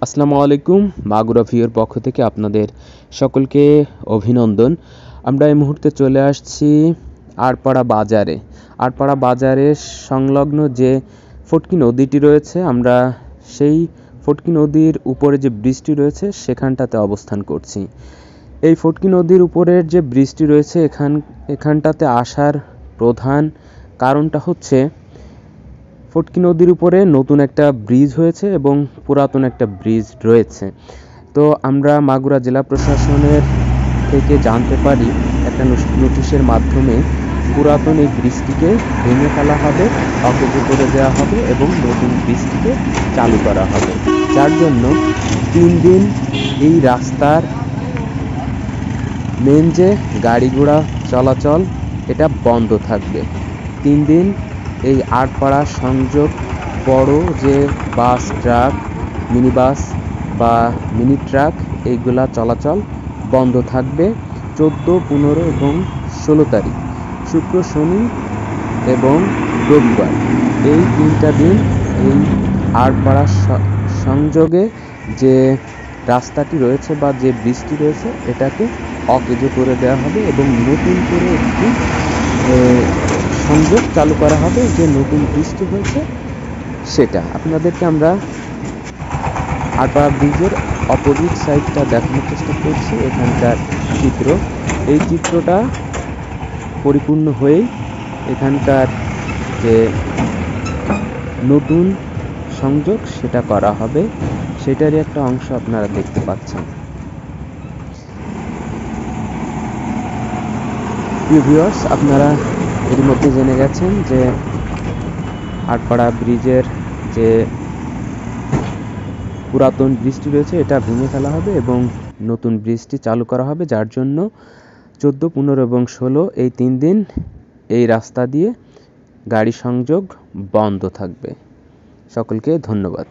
আসসালামু আলাইকুম। মাগুরা ভিউর পক্ষ থেকে আপনাদের সকলকে অভিনন্দন। আমরা এই মুহূর্তে চলে আসছি আড়পাড়া বাজারে। আড়পাড়া বাজারের সংলগ্ন যে ফটকি নদীটি রয়েছে, আমরা সেই ফটকি নদীর উপরে যে ব্রিজটি রয়েছে সেখানটাতে অবস্থান করছি। এই ফটকি নদীর উপরের যে ব্রিজটি রয়েছে এখানটাতে আসার প্রধান কারণটা হচ্ছে ফটকি নদীর উপরে নতুন একটা ব্রিজ হয়েছে এবং পুরাতন একটা ব্রিজ রয়েছে। তো আমরা মাগুরা জেলা প্রশাসনের থেকে জানতে পারি একটা নোটিশের মাধ্যমে পুরাতন এই ব্রিজটিকে ভেঙে ফেলা হবে, অকেজ করে দেওয়া হবে এবং নতুন ব্রিজটিকে চালু করা হবে, যার জন্য 3 দিন এই রাস্তার মেন যে গাড়ি ঘোড়া চলাচল এটা বন্ধ থাকবে। 3 দিন এই আড়পাড়া সংযোগ বড় যে বাস, ট্রাক, মিনি বাস বা মিনি ট্রাক এইগুলা চলাচল বন্ধ থাকবে 14, 15 এবং 16 তারিখ, শুক্র, শনি এবং রবিবার। এই 3টা দিন এই আড়পাড়া সংযোগে যে রাস্তাটি রয়েছে বা যে ব্রিজটি রয়েছে এটাকে অকেজ করে দেওয়া হবে এবং নতুন করে একটি সংযোগ চালু করা হবে। যে নতুন ব্রিজটি হয়েছে সেটা আপনাদেরকে আমরা আড়পাড়া ব্রিজের অপোজিট সাইডটা দেখানোর চেষ্টা করছি। এখানকার চিত্র, এই চিত্রটা পরিপূর্ণ হয়েই এখানকার যে নতুন সংযোগ সেটা করা হবে, সেটারই একটা অংশ আপনারা দেখতে পাচ্ছেন। প্রিয় ভিউয়ার্স, আপনারা এর মধ্যে জেনে গেছেন যে আড়পাড়া ব্রিজের যে পুরাতন ব্রিজটি রয়েছে এটা ভেঙে ফেলা হবে এবং নতুন ব্রিজটি চালু করা হবে, যার জন্য 14, 15 এবং 16 এই 3 দিন এই রাস্তা দিয়ে গাড়ি সংযোগ বন্ধ থাকবে। সকলকে ধন্যবাদ।